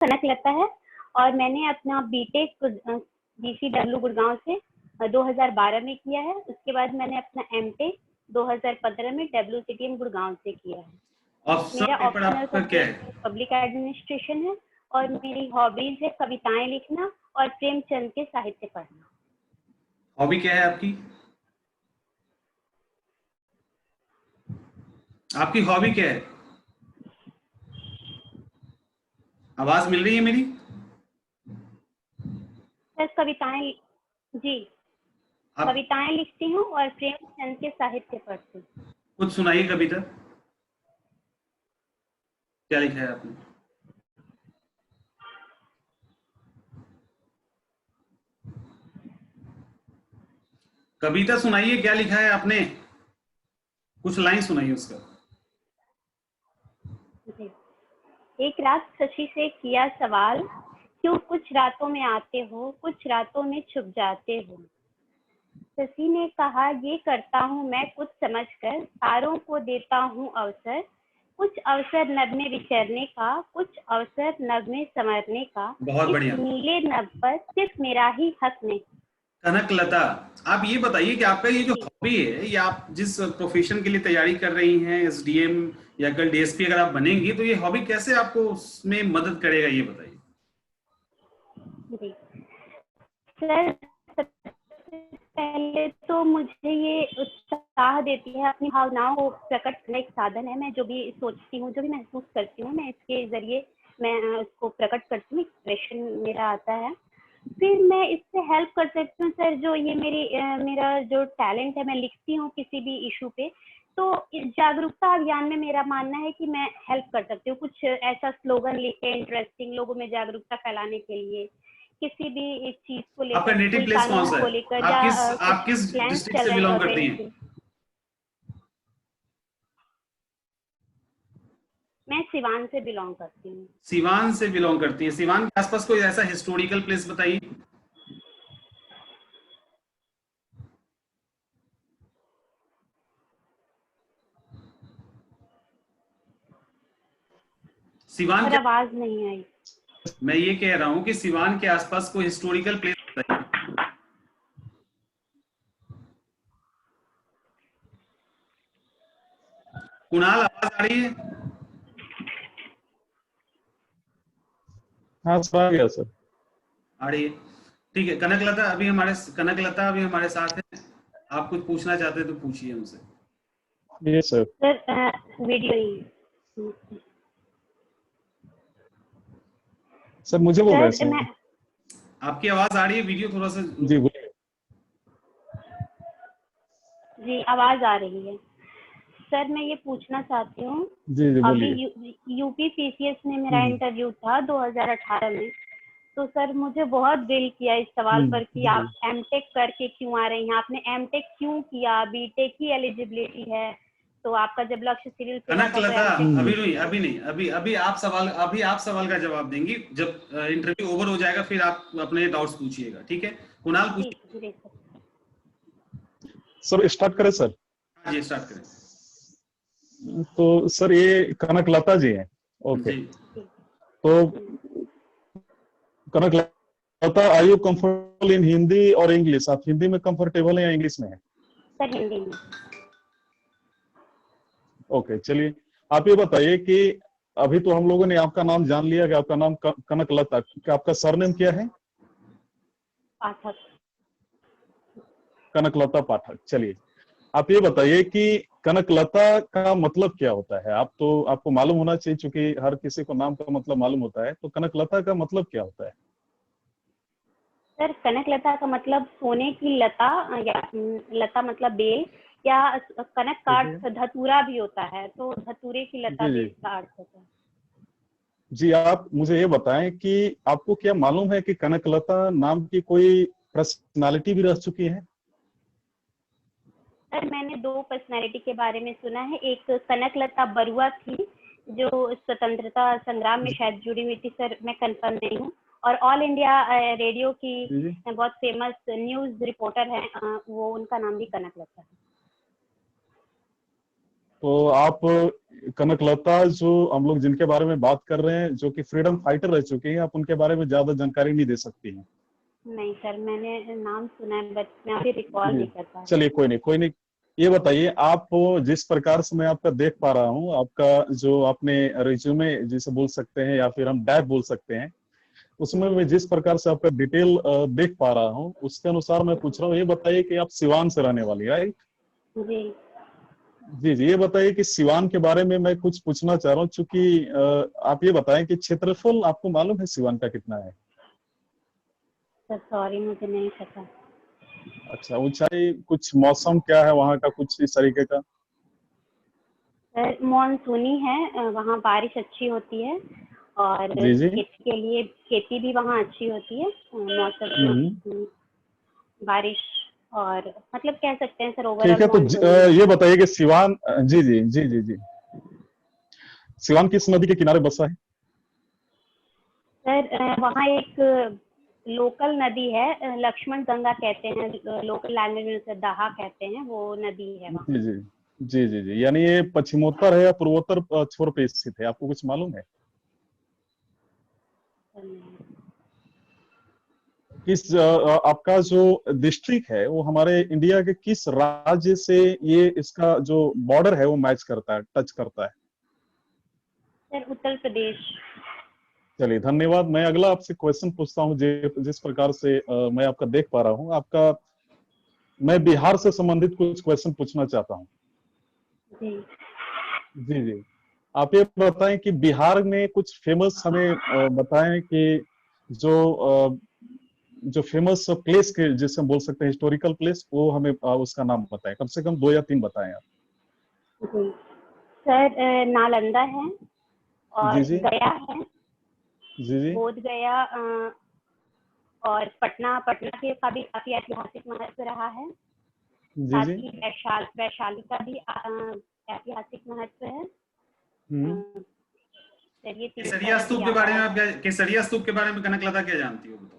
कनकलता है और मैंने अपना बीटेक GCW गुड़गांव से 2012 में किया है। उसके बाद मैंने अपना एमटेक 2015 में WCTM गुड़गांव से किया है। मेरा ऑप्शनल सब्जेक्ट पब्लिक एडमिनिस्ट्रेशन है और मेरी हॉबीज है कविताएं लिखना और प्रेमचंद के साहित्य पढ़ना। हॉबी क्या है आपकी? आपकी हॉबी क्या है? आवाज मिल रही है मेरी? सर कविताएं, जी कविताएं लिखती हूँ और प्रेमचंद के साहित्य पढ़ती हूँ। कुछ सुनाइए कविता, क्या लिखा है आपने? कविता सुनाइए, क्या लिखा है आपने? कुछ लाइन सुनाइए उसका। एक रात शशि से किया सवाल, क्यों कुछ रातों में आते हो, कुछ रातों में छुप जाते हो। शशि ने कहा, ये करता हूँ मैं कुछ समझकर, तारों को देता हूँ अवसर, कुछ अवसर नभ में विचरने का, कुछ अवसर नभ में संवरने का। बहुत बढ़िया। नीले नभ पर सिर्फ मेरा ही हक नहीं। कनकलता, आप ये बताइए कि आपका ये जो हॉबी है, या आप जिस प्रोफेशन के लिए तैयारी कर रही हैं, SDM या कल DSP अगर आप बनेंगी, तो ये हॉबी कैसे आपको उसमें मदद करेगा, ये बताइए। जी सर, पहले तो मुझे ये उत्साह देती है, अपनी भावनाओं को प्रकट करने एक साधन है। मैं जो भी सोचती हूँ, जो भी महसूस करती हूँ, मैं इसके जरिए मैं उसको प्रकट करती हूँ, एक्सप्रेशन मेरा आता है। फिर मैं इससे हेल्प कर सकती हूँ सर, जो ये मेरा जो टैलेंट है, मैं लिखती हूँ किसी भी इशू पे, तो इस जागरूकता अभियान में मेरा मानना है कि मैं हेल्प कर सकती हूँ। कुछ ऐसा स्लोगन लिखे इंटरेस्टिंग, लोगों में जागरूकता फैलाने के लिए, किसी भी एक चीज को लेकर, आपका नेटिव प्लेस कौन सा है? आप किस डिस्ट्रिक्ट से बिलोंग करती हैं? मैं सिवान से बिलोंग करती हूँ। सिवान से बिलोंग करती है। सिवान के आसपास कोई ऐसा हिस्टोरिकल प्लेस बताइए। सिवान के आवाज नहीं आई। मैं ये कह रहा हूँ कि सिवान के आसपास कोई हिस्टोरिकल प्लेस बताइए। कुणाल, आवाज आ रही है? हाँ सर, आ गया सर। आ रही है, ठीक है। कनकलता अभी हमारे साथ है। आप कुछ पूछना चाहते हैं तो पूछिए हमसे। ये सर वीडियो ही सर मुझे बोल रहे हैं सर। आपकी आवाज आ रही है, वीडियो थोड़ा सा जी बोलिए। जी आवाज आ रही है सर। मैं ये पूछना चाहती हूँ, जी जी अभी बोलिए। यूपी PCS में मेरा इंटरव्यू था 2018 में, तो सर मुझे बहुत दिल किया इस सवाल पर कि आप एमटेक करके क्यों आ रही हैं, आपने एमटेक क्यों किया, बीटेक की एलिजिबिलिटी है, तो आपका जब लक्ष्य सिविल सेवा का, अभी आप सवाल का जवाब देंगी जब इंटरव्यू ओवर हो जाएगा, फिर आप अपने डाउट्स पूछिएगा, ठीक है? कुणाल पूछिए। सर स्टार्ट करें सर? हाँ जी, स्टार्ट करें। तो सर ये कनकलता जी हैं। ओके, तो Kanaklata, are you comfortable in Hindi और इंग्लिश? आप हिंदी में कंफर्टेबल हैं या इंग्लिश में हैं? सर हिंदी में। ओके, चलिए आप ये बताइए कि अभी तो हम लोगों ने आपका नाम जान लिया कि आपका नाम कनकलता, क्या आपका सरनेम क्या है? पाठक। कनकलता पाठक। चलिए आप ये बताइए कि कनकलता का मतलब क्या होता है? आपको मालूम होना चाहिए, क्योंकि हर किसी को नाम का मतलब मालूम होता है, तो कनकलता का मतलब क्या होता है? सर कनकलता का मतलब सोने की लता, या लता मतलब बेल, या कनक का अर्थ धतूरा भी होता है, तो धतूरे की लता भी इसका अर्थ होता है। जी, आप मुझे ये बताएं कि आपको क्या मालूम है कि कनकलता नाम की कोई पर्सनालिटी भी रह चुकी है? सर मैंने 2 पर्सनालिटी के बारे में सुना है। एक कनकलता बरुआ थी, जो स्वतंत्रता संग्राम में शायद जुड़ी हुई थी, सर मैं कंफर्म नहीं हूँ। और ऑल इंडिया रेडियो की बहुत फेमस न्यूज रिपोर्टर है, वो उनका नाम भी कनकलता है। तो आप कनकलता जो हम लोग जिनके बारे में बात कर रहे हैं, जो कि फ्रीडम फाइटर रह चुके हैं, आप उनके बारे में ज्यादा जानकारी नहीं दे सकती हैं? नहीं सर, मैंने नाम सुना है बट मैं अभी रिकॉल जी, नहीं कर पा रही। चलिए कोई नहीं, कोई नहीं। ये बताइए, आप जिस प्रकार से मैं आपका देख पा रहा हूँ, आपका जो आपने रिज्यूमे जिसे बोल सकते हैं या फिर हम डैप बोल सकते हैं, उसमें जी मैं जिस प्रकार से आपका डिटेल देख पा रहा हूँ, उसके अनुसार मैं पूछ रहा हूँ। ये बताइए कि आप सिवान से रहने वाली है, राइट? जी। जी जी, ये बताइए कि सिवान के बारे में मैं कुछ पूछना चाह रहा हूँ, चूंकि आप ये बताएं कि क्षेत्रफल आपको मालूम है सिवान का कितना है? सर सॉरी, मुझे नहीं पता। अच्छा, ऊंचाई, कुछ मौसम क्या है वहाँ का, कुछ इस तरीके का? सर मानसूनी है, वहाँ बारिश अच्छी होती है और जी जी। खेती के लिए खेती भी वहाँ अच्छी होती है। मौसम हम्म। बारिश और मतलब कह सकते हैं सर ठीक ओवरऑल है, तो मानसूनी है ये वहाँ। बताइए कि सिवान, जी जी जी जी जी, सिवान किस नदी के किनारे बसा है? सर वहाँ एक लोकल नदी है, लक्ष्मण गंगा कहते हैं, लोकल लैंग्वेज में उसे दहा कहते हैं, वो नदी है वहाँ। जी जी जी जी जी, यानी ये पश्चिमोत्तर है या पूर्वोत्तर छोर पे स्थित है, आपको कुछ मालूम है? किस आपका जो डिस्ट्रिक्ट है वो हमारे इंडिया के किस राज्य से ये इसका जो बॉर्डर है वो मैच करता है, टच करता है? सर उत्तर प्रदेश। चलिए धन्यवाद। मैं अगला आपसे क्वेश्चन पूछता हूँ, जिस प्रकार से मैं आपका देख पा रहा हूँ आपका, मैं बिहार से संबंधित कुछ क्वेश्चन पूछना चाहता हूँ। जी जी जी, आप ये बताएं कि बिहार में कुछ फेमस हमें बताएं कि जो जो फेमस प्लेस के जिसे हम बोल सकते हैं हिस्टोरिकल प्लेस, वो हमें उसका नाम बताएं, कम से कम 2 या 3 बताएं आप। जी। सर नालंदा है जी और जी गया है, जी जी बोध गया, और पटना पटना के का भी काफी ऐतिहासिक महत्व रहा है। जी साथ जी। ही वैशाली का भी ऐतिहासिक महत्व है। हम्म। सर ये 3 केसरिया शायद अभी स्तूप के याद बारे आ में रहा आप है। क्या, केसरिया स्तूप के बारे में कनकलता क्या जानती हो बताओ?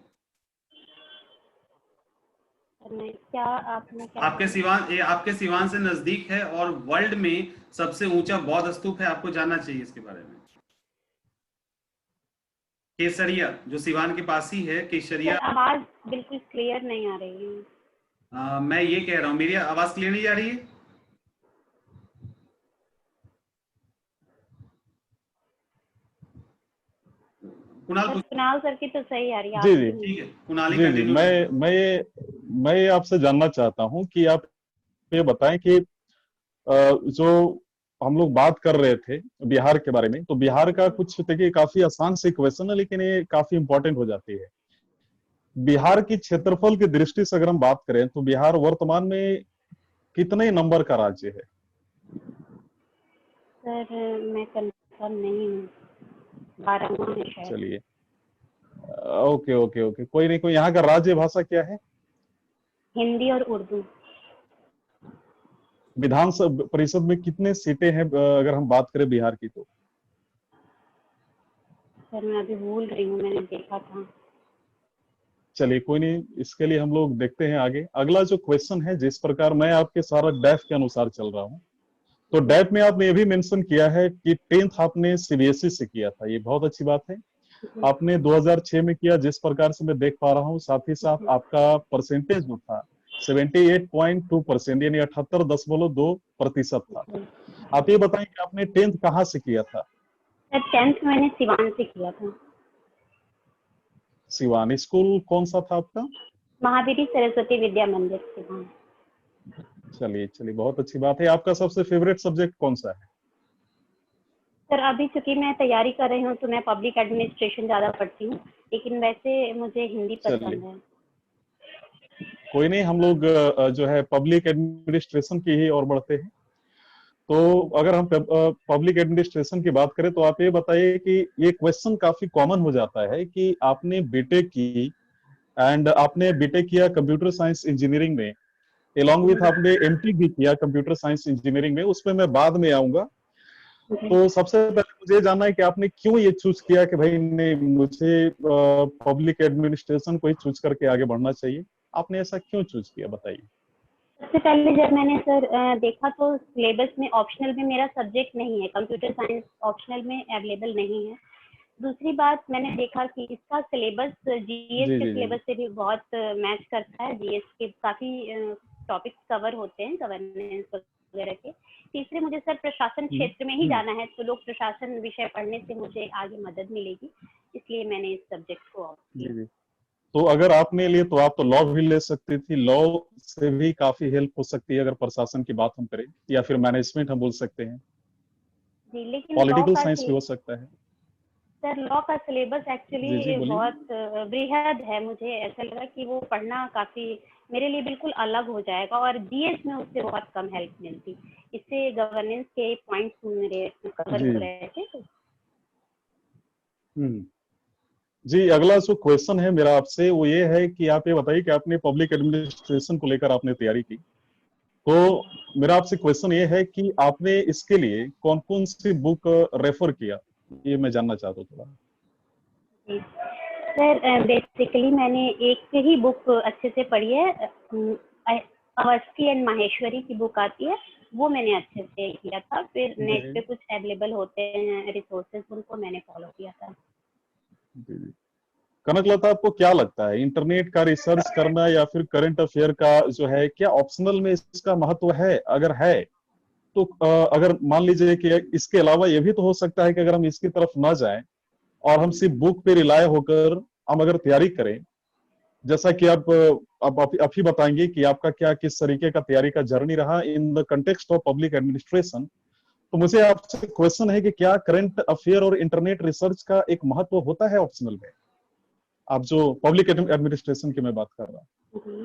सर मैं क्या, आपने क्या आपके बोला? सिवान, ये आपके सिवान से नजदीक है और वर्ल्ड में सबसे ऊंचा बौद्ध स्तूप है, आपको जानना चाहिए इसके बारे में। केसरिया जो सिवान के पास ही है, सर केसरिया। आवाज बिल्कुल क्लियर नहीं आ रही है। मैं ये कह रहा हूँ, मेरी आवाज क्लियर नहीं जा रही है? कुणाल सर पूछ। कुणाल सर की तो सही आ रही है, जी आपकी जी नहीं। ठीक है, कुणाल ही जी जी, कंटिन्यू करें। मैं ये आपसे जानना चाहता हूँ कि आप ये बताएं कि जो हम लोग बात कर रहे थे बिहार के बारे में, तो बिहार का कुछ देखिए काफी आसान से क्वेश्चन है, लेकिन ये काफी इंपॉर्टेंट हो जाती है। बिहार की क्षेत्रफल की दृष्टि से अगर हम बात करें तो बिहार वर्तमान में कितने नंबर का राज्य है? सर मैं कंफर्म नहीं हूँ, 12वां है शायद। चलिए, ओके ओके ओके, कोई नहीं, कोई यहाँ का राज्य भाषा क्या है? हिंदी और उर्दू। विधानसभा परिषद में कितने सीटें हैं अगर हम बात करें बिहार की तो? सर मैं अभी भूल रही हूँ, मैंने देखा था। चलिए कोई नहीं, इसके लिए हम लोग देखते हैं आगे। अगला जो क्वेश्चन है, जिस प्रकार मैं आपके सारा डैफ के अनुसार चल रहा हूँ, तो जी डैफ में आपने ये भी मेंशन किया है कि 10th आपने सीबीएसई से किया था, ये बहुत अच्छी बात है। जी आपने 2006 में किया, जिस प्रकार से मैं देख पा रहा हूँ, साथ ही साथ जी। आपका परसेंटेज जो था 78.2%, यानी 78.2% था। जी। आप ये बताएं कि आपने 10th कहाँ से किया था? सर 10th मैंने सिवान से किया था। सिवान स्कूल कौन सा था आपका? महावीरी सरस्वती विद्या मंदिर सिवान। चलिए चलिए, बहुत अच्छी बात है। आपका सबसे फेवरेट सब्जेक्ट कौन सा है? सर अभी चूंकि मैं तैयारी कर रही हूँ तो मैं पब्लिक एडमिनिस्ट्रेशन ज़्यादा पढ़ती हूँ, लेकिन वैसे मुझे हिंदी चलिए पसंद है। कोई नहीं, हम लोग जो है पब्लिक एडमिनिस्ट्रेशन की ही ओर बढ़ते हैं। तो अगर हम पब्लिक एडमिनिस्ट्रेशन की बात करें, तो आप ये बताइए कि ये क्वेश्चन काफी कॉमन हो जाता है कि आपने बीटेक की, एंड आपने बीटेक किया कंप्यूटर साइंस इंजीनियरिंग में, एलॉन्ग विथ आपने एमटेक भी किया कंप्यूटर साइंस इंजीनियरिंग में, उसमें मैं बाद में आऊंगा। जी। तो सबसे पहले मुझे ये जानना है कि आपने क्यों ये चूज किया कि भाई नहीं, मुझे पब्लिक एडमिनिस्ट्रेशन को ही चूज करके आगे बढ़ना चाहिए? आपने ऐसा क्यों चूज किया, बताइए। सबसे पहले जब मैंने सर देखा तो सिलेबस में ऑप्शनल में मेरा सब्जेक्ट नहीं है, कंप्यूटर साइंस ऑप्शनल में अवेलेबल नहीं है। दूसरी बात मैंने देखा कि इसका सिलेबस जीएस जी के जी जी सिलेबस से भी बहुत मैच करता है। जीएस के काफ़ी टॉपिक्स कवर होते हैं गवर्नेंस वगैरह के। तीसरे मुझे सर प्रशासन क्षेत्र में ही जाना है, तो लोक प्रशासन विषय पढ़ने से मुझे आगे मदद मिलेगी, इसलिए मैंने इस सब्जेक्ट को ऑप्ट जी किया। जी। तो अगर आपने लिए तो आप तो लॉ भी ले सकती थी, लॉ से भी काफी हेल्प हो सकती है अगर प्रशासन की बात हम करें, या फिर मैनेजमेंट हम बोल सकते हैं, जी, लेकिन लॉ पॉलिटिकल का साइंस भी हो सकता है। सर लॉ का सिलेबस जी जी एक्चुअली बोलिए। बहुत बृहद है। मुझे ऐसा लगा कि वो पढ़ना काफ़ी मेरे लिए बिल्कुल अलग हो जाएगा, और जीएस में उससे बहुत कम हेल्प मिलती। इससे गवर्नेंस के पॉइंट्स मेरे कवर जी। हो रहे थे। हम्म। जी, अगला जो क्वेश्चन है मेरा आपसे वो ये है कि आप ये बताइए कि आपने पब्लिक एडमिनिस्ट्रेशन को लेकर आपने तैयारी की, तो मेरा आपसे क्वेश्चन ये है कि आपने इसके लिए कौन कौन सी बुक रेफर किया, ये मैं जानना चाहता हूँ थोड़ा। जी सर, बेसिकली मैंने एक ही बुक अच्छे से पढ़ी है, अवस्थी एंड माहेश्वरी की बुक आती है, वो मैंने अच्छे से किया था। फिर जी नेट पे कुछ अवेलेबल होते हैं रिसोर्सेज, उनको मैंने फॉलो किया था। जी जी। कनकलता, आपको क्या लगता है इंटरनेट का रिसर्च करना या फिर करंट अफेयर का जो है, क्या ऑप्शनल में इसका महत्व है? अगर है तो अगर मान लीजिए कि इसके अलावा ये भी तो हो सकता है कि अगर हम इसकी तरफ ना जाएं और हम सिर्फ बुक पे रिलाय होकर हम अगर तैयारी करें, जैसा कि आप ही बताएंगे कि आपका क्या किस तरीके का तैयारी का जर्नी रहा in the context of public administration, तो मुझे आपसे क्वेश्चन है कि क्या करंट अफेयर और इंटरनेट रिसर्च का एक महत्व होता है ऑप्शनल में? आप जो पब्लिक एडमिनिस्ट्रेशन की मैं बात कर रहा हूँ।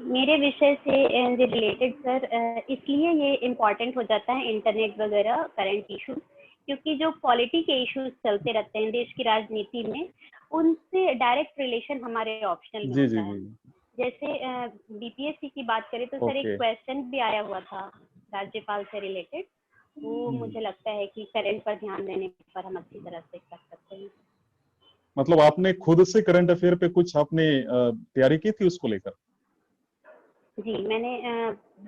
मेरे विषय से रिलेटेड सर इसलिए ये इम्पॉर्टेंट हो जाता है इंटरनेट वगैरह करंट इश्यूज, क्योंकि जो पॉलिटी के इश्यूज चलते रहते हैं देश की राजनीति में, उनसे डायरेक्ट रिलेशन हमारे ऑप्शनल में जी जी होता है। जी। जैसे बीपीएससी की बात करें तो सर एक ओके। क्वेश्चन भी आया हुआ था राज्यपाल से रिलेटेड, वो मुझे लगता है कि करंट पर ध्यान देने पर हम अच्छी तरह से कर सकते हैं। मतलब आपने खुद से करंट अफेयर पे कुछ आपने तैयारी की थी उसको लेकर? जी, मैंने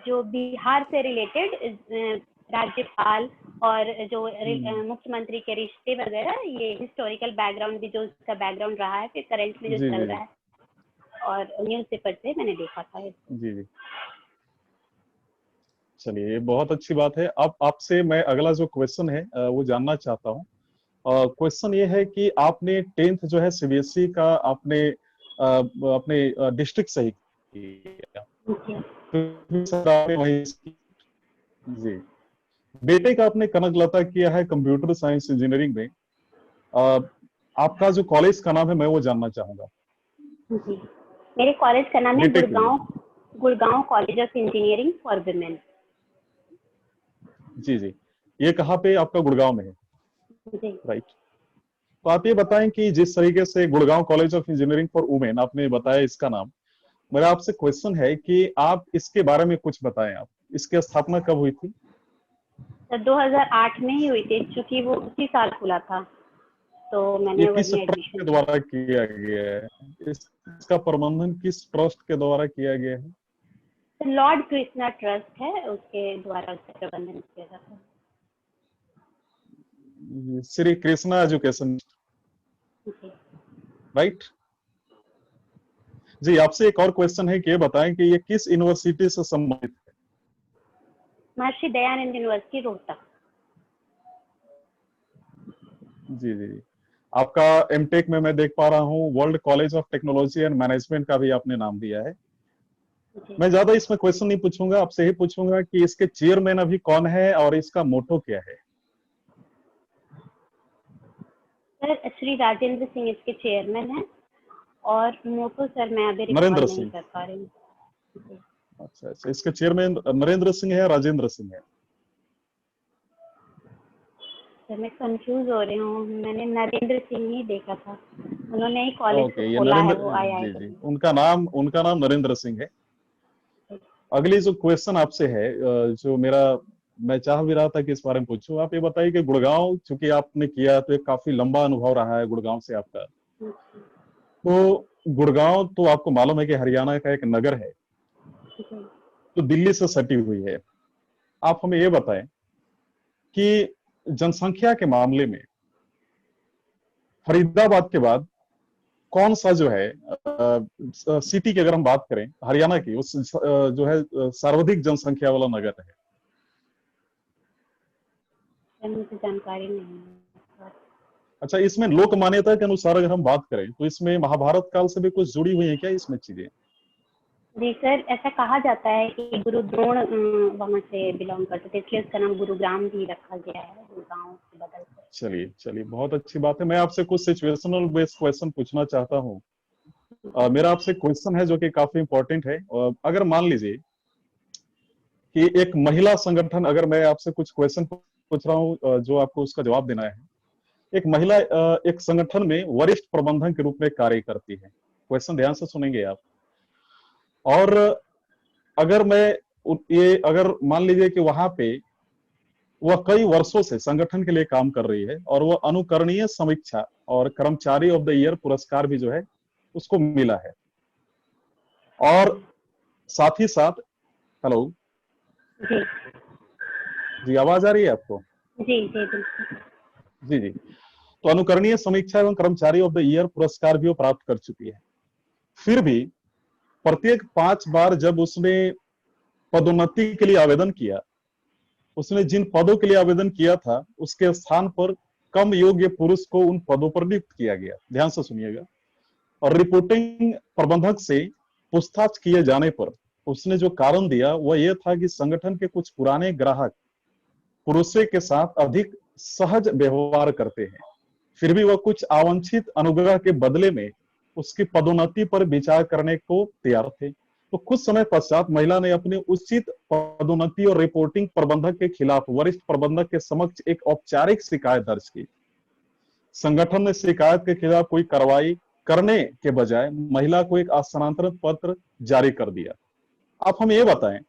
जो बिहार से रिलेटेड राज्यपाल और जो मुख्यमंत्री के रिश्ते वगैरह, ये हिस्टोरिकल बैकग्राउंड भी जो उसका बैकग्राउंड रहा है, फिर करंट में जो जी चल जी रहा है, और न्यूज़पेपर से मैंने देखा था इसको। जी जी। चलिए, ये बहुत अच्छी बात है। अब आपसे मैं अगला जो क्वेश्चन है वो जानना चाहता हूँ। क्वेश्चन ये है कि आपने 10th जो है सीबीएसई का आपने अपने डिस्ट्रिक्ट से ही किया, जी फिर सर आपने वहीं से- जी, बेटे का आपने कनकलता किया है कंप्यूटर साइंस इंजीनियरिंग में। अ, आपका जो कॉलेज का नाम है मैं वो जानना चाहूंगा, जी, मेरे कॉलेज का नाम है बेटे के लिए। Gurgaon college of engineering for women. जी जी। ये कहाँ पे आपका? गुड़गांव में है, जी राइट? तो आप ये बताएं कि जिस तरीके से Gurgaon college of engineering for women आपने बताया इसका नाम, मेरा आपसे क्वेश्चन है कि आप इसके बारे में कुछ बताएं। आप इसकी स्थापना कब हुई थी? सर 2008 में ही हुई थी, क्योंकि वो उसी साल खुला था, तो ये मैंने किस वहीं ट्रस्ट एडमिशन के किया। द्वारा किया गया है? इसका प्रबंधन किस ट्रस्ट के द्वारा किया गया है? लॉर्ड कृष्णा ट्रस्ट है, उसके द्वारा उसका प्रबंधन किया जाता है। श्री कृष्णा एजुकेशन, जी राइट? जी, आपसे एक और क्वेश्चन है कि ये बताएं कि ये किस यूनिवर्सिटी से संबंधित है? महर्षि दयानंद यूनिवर्सिटी रोहतक। जी जी जी। आपका एमटेक में मैं देख पा रहा हूँ world college of technology and management का भी आपने नाम दिया है। जी मैं ज्यादा इसमें क्वेश्चन नहीं पूछूंगा, आपसे ही पूछूंगा कि इसके चेयरमैन अभी कौन है और इसका मोटो क्या है? सर श्री राजेंद्र सिंह इसके चेयरमैन हैं, और मोटो सर मैं अभी नरेंद्र रिकॉल नहीं सिंह। कर पा रही हूँ। जी अच्छा अच्छा, इसके चेयरमैन नरेंद्र सिंह है, राजेंद्र सिंह है? सर मैं कंफ्यूज हो रही हूँ, मैंने नरेंद्र सिंह ही देखा था, उन्होंने ही कॉलेज को ओके, ये खोला है, नरेंद्र, वो आया है जी जी, कहीं। उनका नाम नरेंद्र सिंह है। अगली जो क्वेश्चन आपसे है जो मेरा, मैं चाह भी रहा था कि इस बारे में पूछूं, आप ये बताइए कि गुड़गांव चूंकि आपने किया तो एक काफी लंबा अनुभव रहा है गुड़गांव से आपका, तो गुड़गांव तो आपको मालूम है कि हरियाणा का एक नगर है। जो दिल्ली से सटी हुई है। आप हमें ये बताएं कि जनसंख्या के मामले में फरीदाबाद के बाद कौन सा जो है सिटी की अगर हम बात करें हरियाणा की, उस जो है सर्वाधिक जनसंख्या वाला नगर है? मुझे जानकारी नहीं है। अच्छा, इसमें लोक मान्यता के अनुसार अगर हम बात करें तो इसमें महाभारत काल से भी कुछ जुड़ी हुई है क्या इसमें चीजें? जी सर, ऐसा कहा जाता है कि गुरु द्रोण वहाँ से बिलोंग करते थे, इसलिए उसका नाम गुरुग्राम भी रखा गया है, गुड़गांव से बदल कर। चलिए चलिए, बहुत अच्छी बात है। मैं आपसे कुछ सिचुएशनल बेस्ड क्वेश्चन पूछना चाहता हूँ। मेरा आपसे क्वेश्चन है जो कि काफी इंपॉर्टेंट है। अगर मान लीजिए कि एक महिला संगठन, अगर मैं आपसे कुछ क्वेश्चन पूछ रहा हूँ जो आपको उसका जवाब देना है। एक महिला एक संगठन में वरिष्ठ प्रबंधक के रूप में कार्य करती है। क्वेश्चन ध्यान से सुनेंगे आप। और अगर अगर मान लीजिए कि वहां पे वह कई वर्षों से संगठन के लिए काम कर रही है और वह अनुकरणीय समीक्षा और कर्मचारी ऑफ द ईयर पुरस्कार भी जो है उसको मिला है। और साथ ही साथ, हेलो जी जी, आवाज आ रही है आपको? जी जी बिल्कुल। जी जी। तो अनुकरणीय समीक्षा एवं कर्मचारी ऑफ द ईयर पुरस्कार भी वो प्राप्त कर चुकी है। फिर भी प्रत्येक 5 बार जब उसने पदोन्नति के लिए आवेदन किया, उसने जिन पदों के लिए आवेदन किया था उसके स्थान पर कम योग्य पुरुष को उन पदों पर नियुक्त किया गया। ध्यान से सुनिएगा। और रिपोर्टिंग प्रबंधक से पूछताछ किए जाने पर उसने जो कारण दिया वह यह था कि संगठन के कुछ पुराने ग्राहक पुरुषों के साथ अधिक सहज व्यवहार करते हैं। फिर भी वह कुछ अवांछित अनुग्रह के बदले में उसकी पदोन्नति पर विचार करने को तैयार थे। तो कुछ समय पश्चात महिला ने अपनी उचित पदोन्नति और रिपोर्टिंग प्रबंधक के खिलाफ वरिष्ठ प्रबंधक के समक्ष एक औपचारिक शिकायत दर्ज की। संगठन ने शिकायत के खिलाफ कोई कार्रवाई करने के बजाय महिला को एक स्थानांतरण पत्र जारी कर दिया। आप हमें ये बताएं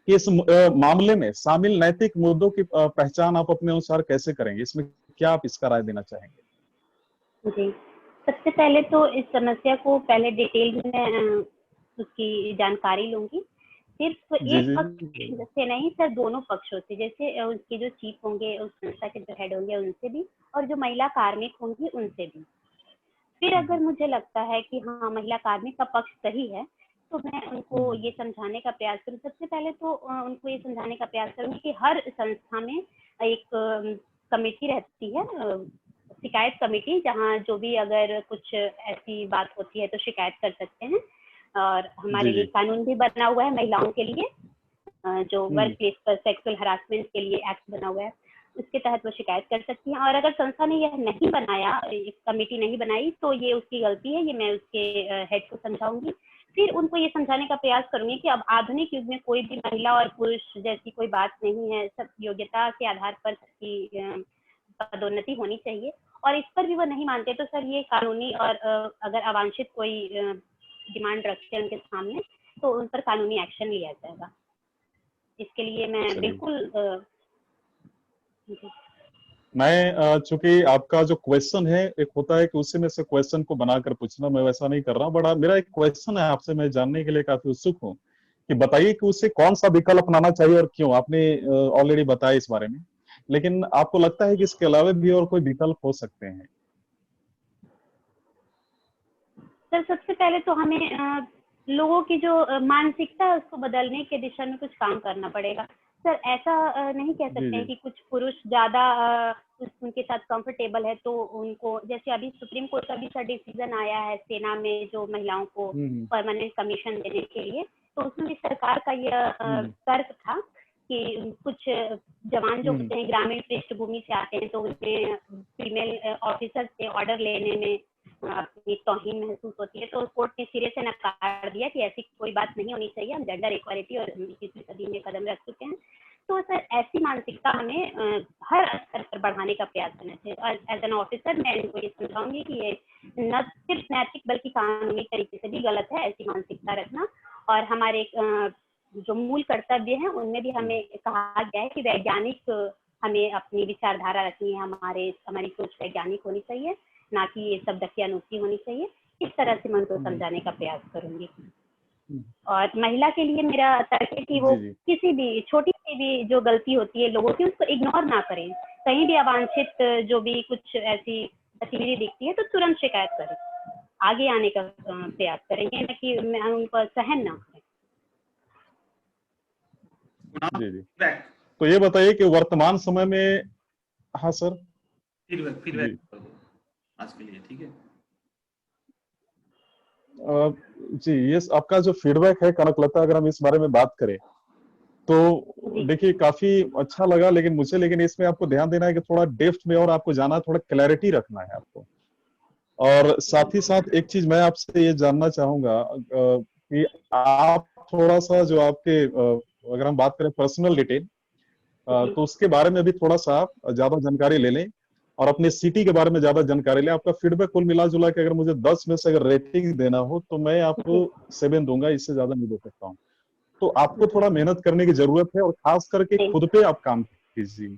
कि इस मामले में शामिल नैतिक मुद्दों की पहचान आप अपने अनुसार कैसे करेंगे? इसमें क्या आप इसका राय देना चाहेंगे? जी, सबसे पहले तो इस समस्या को पहले डिटेल में उसकी जानकारी लूंगी। सिर्फ जी एक जी पक्ष से नहीं सर, दोनों पक्षों से, जैसे उसके जो चीफ होंगे, उस संस्था के जो हेड होंगे उनसे भी, और जो महिला कार्मिक होंगी उनसे भी। फिर अगर मुझे लगता है कि हाँ महिला कार्मिक का पक्ष सही है तो मैं उनको ये समझाने का प्रयास करूँ। सबसे पहले तो उनको ये समझाने का प्रयास करूँगी कि हर संस्था में एक कमेटी रहती है, शिकायत कमेटी, जहाँ जो भी अगर कुछ ऐसी बात होती है तो शिकायत कर सकते हैं। और हमारे जी लिए जी। कानून भी बना हुआ है महिलाओं के लिए, जो वर्क प्लेस पर सेक्सुअल हरासमेंट के लिए एक्ट बना हुआ है, उसके तहत वो शिकायत कर सकती हैं। और अगर संस्था ने यह नहीं बनाया, एक कमेटी नहीं बनाई, तो ये उसकी गलती है, ये मैं उसके हेड को समझाऊंगी। फिर उनको ये समझाने का प्रयास करूंगी कि अब आधुनिक युग में कोई भी महिला और पुरुष जैसी कोई बात नहीं है, सब योग्यता के आधार पर सबकी पदोन्नति होनी चाहिए। और इस पर भी वो नहीं मानते तो सर ये कानूनी, और अगर अवांछित कोई डिमांड रखते हैं उनके सामने तो उन पर कानूनी एक्शन लिया जाएगा। इसके लिए मैं बिल्कुल मैं चूंकि आपका जो क्वेश्चन है, एक होता है कि उसी में से क्वेश्चन को बनाकर पूछना, मैं वैसा नहीं कर रहा हूँ। बड़ा मेरा एक क्वेश्चन है आपसे, मैं जानने के लिए काफी उत्सुक हूँ कि बताइए कि उसे कौन सा विकल्प अपनाना चाहिए और क्यों। आपने ऑलरेडी बताया इस बारे में, लेकिन आपको लगता है कि इसके अलावा भी और कोई विकल्प हो सकते हैं? सर सबसे पहले तो हमें लोगों की जो मानसिकता है उसको बदलने के दिशा में कुछ काम करना पड़ेगा। सर ऐसा नहीं कह जी सकते हैं जी। कि कुछ पुरुष ज्यादा उनके साथ कंफर्टेबल है तो उनको, जैसे अभी सुप्रीम कोर्ट का भी सर डिसीजन आया है सेना में जो महिलाओं को हम्म परमानेंट कमीशन देने के लिए, तो उसमें भी सरकार का यह तर्क था कि कुछ जवान जो होते हैं ग्रामीण पृष्ठभूमि से आते हैं तो उनमें फीमेल ऑफिसर से ऑर्डर लेने में अपनी तौहीन महसूस होती है, तो कोर्ट ने सिरे से नकार दिया कि ऐसी कोई बात नहीं होनी चाहिए, हम जेंडर इक्वालिटी और 21वीं सदी में कदम रख चुके हैं। तो सर ऐसी मानसिकता हमें हर स्तर पर बढ़ाने का प्रयास करना चाहिए। और एज एन ऑफिसर मैं इनको ये समझाऊंगी कि ये न सिर्फ नैतिक बल्कि कानूनी तरीके से भी गलत है ऐसी मानसिकता रखना। और हमारे जो मूल कर्तव्य हैं उनमें भी हमें कहा गया है कि वैज्ञानिक हमें अपनी विचारधारा रखनी है, हमारी सोच वैज्ञानिक होनी चाहिए, ना कि ये सब दकियानूसी होनी चाहिए। इस तरह से मैं उनको समझाने का प्रयास करूंगी। और महिला के लिए मेरा तर्क है कि वो जी जी किसी भी छोटी सी भी जो गलती होती है लोगों की, उसको इग्नोर ना करें। कहीं भी अवांछित जो भी कुछ ऐसी गतिविधि दिखती है तो तुरंत शिकायत करें, आगे आने का प्रयास करेंगे, न कि उनको सहन ना करें। जी जी। फीडबैक तो ये बताइए कि वर्तमान समय में, हाँ सर, फीडबैक जी फीडबैक आज के लिए, ठीक है। जी, ये आपका जो फीडबैक है कनकलता, अगर हम इस बारे में बात करें तो जी देखिए काफी अच्छा लगा, लेकिन इसमें आपको ध्यान देना है कि थोड़ा डेप्थ में और आपको जाना, थोड़ा क्लैरिटी रखना है आपको। और साथ ही साथ एक चीज मैं आपसे ये जानना चाहूंगा कि आप थोड़ा सा जो आपके अगर हम बात करें पर्सनल डिटेल, जी तो उसके बारे में भी थोड़ा सा आप ज्यादा जानकारी ले लें और अपने सिटी के बारे में ज्यादा जानकारी लें। आपका फीडबैक कुल मिला जुला के अगर मुझे 10 में से अगर रेटिंग देना हो तो मैं आपको जी 7 दूंगा, इससे ज्यादा नहीं दे सकता हूँ। तो आपको थोड़ा मेहनत करने की जरूरत है और खास करके जी खुद पे आप काम कीजिए।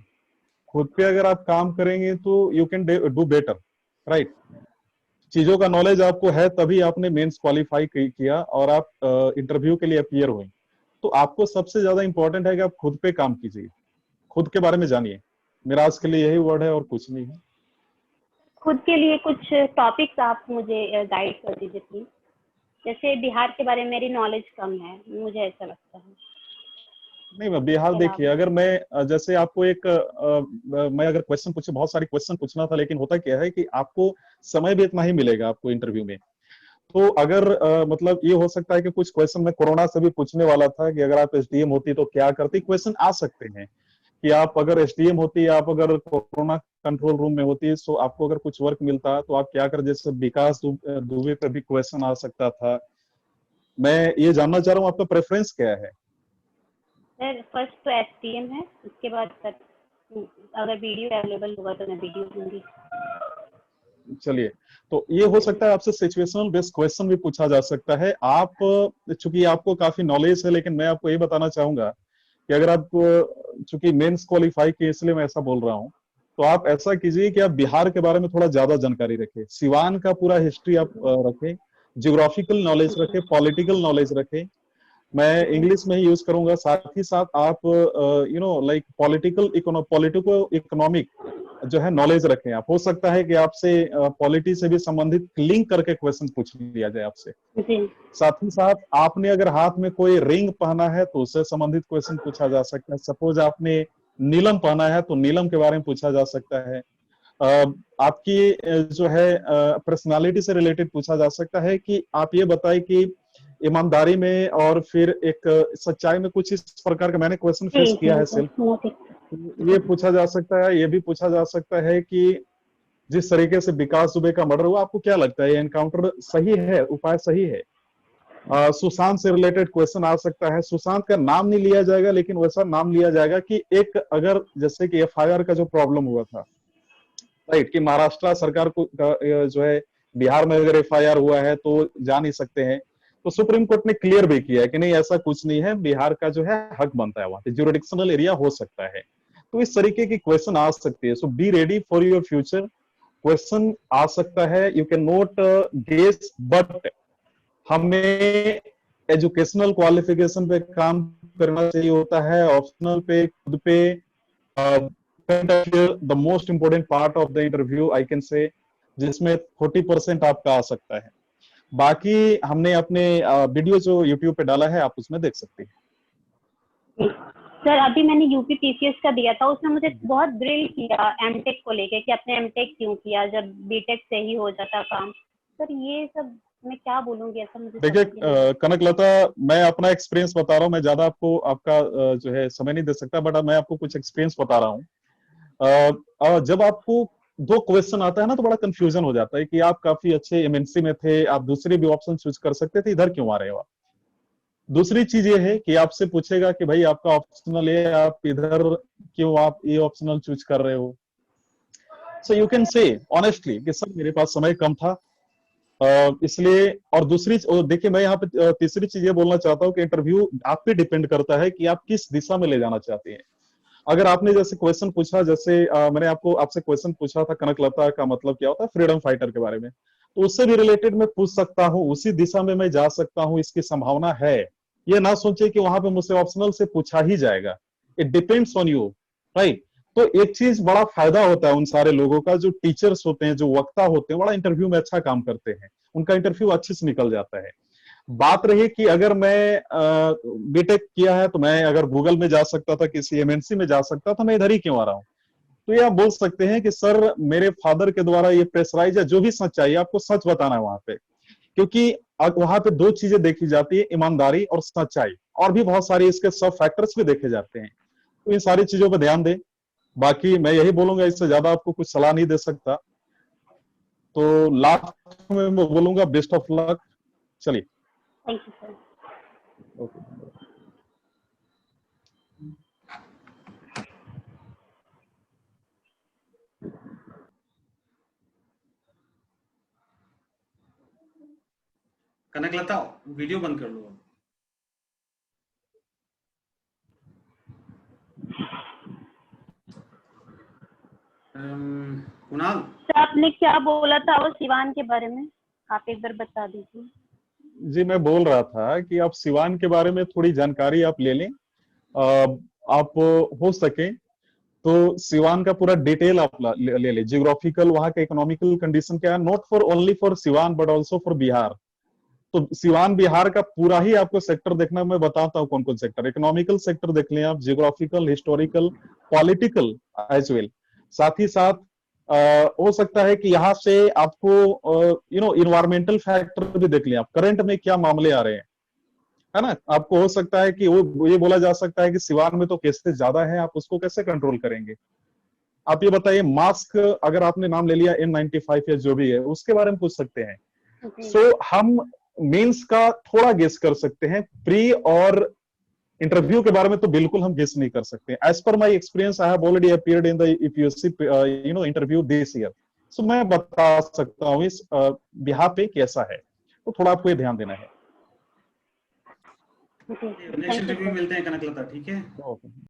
खुद पे अगर आप काम करेंगे तो you can do better, right. चीजों का नॉलेज आपको है तभी आपने मेंस क्वालिफाई किया और आप इंटरव्यू के लिए अपीयर हुए। तो आपको सबसे ज्यादा इंपॉर्टेंट है कि आप खुद पे काम कीजिए, खुद के बारे में जानिए। मेरा आज के लिए यही वर्ड है और कुछ नहीं है। खुद के लिए कुछ टॉपिक्स आप मुझे गाइड कर दीजिए प्लीज। जैसे बिहार के बारे में मेरी नॉलेज कम है, मुझे ऐसा लगता है। नहीं, मैं बिहार इसके देखिए, अलावा अगर मैं जैसे आपको मैं अगर क्वेश्चन पूछे, बहुत सारे क्वेश्चन पूछना था, लेकिन होता क्या है कि आपको समय भी इतना ही मिलेगा आपको इंटरव्यू में। तो अगर मतलब ये हो सकता है कि कुछ क्वेश्चन मैं कोरोना से भी पूछने वाला था कि अगर आप एसडीएम होती तो क्या करती, क्वेश्चन आ सकते हैं कि आप अगर एसडीएम होती, आप अगर कोरोना कंट्रोल रूम में होती तो आपको अगर कुछ वर्क मिलता तो आप क्या कर, जैसे विकास दुबे पे भी क्वेश्चन आ सकता था। मैं ये जानना चाह रहा हूँ आपका प्रेफरेंस क्या है। सर फर्स्ट तो एसटीएम है, उसके बाद सर अगर वीडियो अवेलेबल होगा तो मैं वीडियो दूंगी। चलिए, तो ये हो सकता है आपसे सिचुएशनल बेस्ड क्वेश्चन भी पूछा जा सकता है। आप चूंकि आपको काफी नॉलेज है, लेकिन मैं आपको ये बताना चाहूंगा कि अगर आप चूंकि मेंस क्वालिफाई किए इसलिए मैं ऐसा बोल रहा हूँ, तो आप ऐसा कीजिए कि आप बिहार के बारे में थोड़ा ज्यादा जानकारी रखें, सिवान का पूरा हिस्ट्री आप रखें, जियोग्राफिकल नॉलेज रखें, पॉलिटिकल नॉलेज रखें। मैं जी इंग्लिश में ही यूज करूंगा। साथ ही साथ आप लाइक पॉलिटिको इकोनॉमिक जो है नॉलेज रखें आप। हो सकता है कि आपसे पॉलिटी से भी संबंधित लिंक करके क्वेश्चन पूछ लिया जाए आपसे। जी साथ ही साथ आपने अगर हाथ में कोई रिंग पहना है तो उससे संबंधित क्वेश्चन पूछा जा सकता है। सपोज आपने नीलम पहना है तो नीलम के बारे में पूछा जा सकता है। आपकी जो है पर्सनालिटी से रिलेटेड पूछा जा सकता है कि आप ये बताएं कि ईमानदारी में और फिर एक सच्चाई में, कुछ इस प्रकार का मैंने क्वेश्चन जी फेस जी किया है सेल्फ। ये पूछा जा सकता है। ये भी पूछा जा सकता है कि जिस तरीके से विकास दुबे का मर्डर हुआ, आपको क्या लगता है ये एनकाउंटर सही है, उपाय सही है? सुशांत से रिलेटेड क्वेश्चन आ सकता है। सुशांत का नाम नहीं लिया जाएगा, लेकिन वैसा नाम लिया जाएगा कि एक अगर जैसे कि एफआईआर का जो प्रॉब्लम हुआ था, राइट, कि महाराष्ट्र सरकार को जो है बिहार में अगर एफआईआर हुआ है तो जा नहीं सकते हैं। तो सुप्रीम कोर्ट ने क्लियर भी किया है कि नहीं, ऐसा कुछ नहीं है, बिहार का जो है हक बनता है, वहां पे ज्यूरिडिक्शनल एरिया हो सकता है। तो इस तरीके की क्वेश्चन आ सकती है। So be ready for your future. Question आ सकता है, you can not guess, but हमें एजुकेशनल क्वालिफिकेशन पे काम करना चाहिए होता है, ऑप्शनल पे, खुद पे। The most important part of the interview I can say, जिसमें 40% आपका आ सकता है। बाकी हमने अपने वीडियो जो यूट्यूब पे डाला है, आप उसमें देख सकते हैं। सर अभी मैंने यूपी पीसीएस का दिया था, उसने मुझे बहुत ड्रिल किया एमटेक को लेके कि आपने एमटेक क्यों किया जब बीटेक से ही हो जाता काम। सर ये सब मैं क्या बोलूंगी, ऐसा मुझे देखिए समझ नहीं आ कनकलता, मैं अपना एक्सपीरियंस बता रहा हूँ। मैं ज्यादा आपको आपका जो है समय नहीं दे सकता, बट मैं आपको कुछ एक्सपीरियंस बता रहा हूँ। जब आपको दो क्वेश्चन आता है ना तो बड़ा कंफ्यूजन हो जाता है कि आप काफी अच्छे एमएनसी में थे, आप दूसरे भी ऑप्शन चूज कर सकते थे, इधर क्यों आ रहे हो आप? दूसरी चीज ये है कि आपसे पूछेगा कि भाई आपका ऑप्शनल है, आप इधर क्यों, आप ये ऑप्शनल चूज कर रहे हो? So you can say honestly कि सर मेरे पास समय कम था, इसलिए। और दूसरी देखिए, मैं यहाँ पे तीसरी चीज ये बोलना चाहता हूँ कि इंटरव्यू आप पे डिपेंड करता है कि आप किस दिशा में ले जाना चाहते हैं। अगर आपने जैसे क्वेश्चन पूछा, जैसे मैंने आपसे क्वेश्चन पूछा था कनकलता का मतलब क्या होता है फ्रीडम फाइटर के बारे में, तो उससे भी रिलेटेड मैं पूछ सकता हूँ, उसी दिशा में मैं जा सकता हूँ, इसकी संभावना है। ये ना सोचे कि वहां पे मुझसे ऑप्शनल से पूछा ही जाएगा। It depends on you, right. तो एक चीज बड़ा फायदा होता है उन सारे लोगों का, जो टीचर्स होते हैं, जो वक्ता होते हैं, बड़ा इंटरव्यू में अच्छा काम करते हैं, उनका इंटरव्यू अच्छे से निकल जाता है। बात रही कि अगर मैं बीटेक किया है तो मैं अगर गूगल में जा सकता था, किसी एमएनसी में जा सकता था, मैं इधर ही क्यों आ रहा हूँ? तो ये आप बोल सकते हैं कि सर मेरे फादर के द्वारा ये प्रेशराइज है, जो भी सच्चाई है आपको सच बताना है वहां पे, क्योंकि वहां पे दो चीजें देखी जाती है, ईमानदारी और सच्चाई, और भी बहुत सारी इसके सब फैक्टर्स भी देखे जाते हैं। तो इन सारी चीजों पर ध्यान दें। बाकी मैं यही बोलूंगा, इससे ज्यादा आपको कुछ सलाह नहीं दे सकता। तो लास्ट में मैं बोलूंगा बेस्ट ऑफ लक। चलिए, thank you sir. Okay. Kanaklata, video बंद कर लो। कुणाल, सर आपने क्या बोला था वो सिवान के बारे में, आप एक बार बता दीजिए। जी, मैं बोल रहा था कि आप सिवान के बारे में थोड़ी जानकारी आप ले लें। आप हो सके तो सिवान का पूरा डिटेल आप ले लें, जियोग्राफिकल, वहाँ का इकोनॉमिकल कंडीशन क्या है, not for only for Siwan but also for Bihar. तो सिवान बिहार का पूरा ही आपको सेक्टर देखना, मैं बताता हूँ कौन कौन सेक्टर। इकोनॉमिकल सेक्टर देख लें आप, geographical, historical, political as well. साथ ही साथ हो सकता है कि यहाँ से आपको इन्वायरमेंटल फैक्टर भी देख लें आप, करंट में क्या मामले आ रहे हैं, है ना। आपको हो सकता है कि वो ये बोला जा सकता है कि सिवान में तो केसेस ज्यादा है, आप उसको कैसे कंट्रोल करेंगे। आप ये बताइए, मास्क अगर आपने नाम ले लिया N95 या जो भी है, उसके बारे में पूछ सकते हैं। सो हम मेंस का थोड़ा गेस कर सकते हैं, प्री और इंटरव्यू के बारे में तो बिल्कुल हम गेस नहीं कर सकते। As per my experience, I have already appeared in the UPSC interview this year, so मैं बता सकता हूँ इस बिहार पे कैसा है। तो थोड़ा आपको ये ध्यान देना है। नेक्स्ट इंटरव्यू मिलते हैं कनकलता, ठीक है।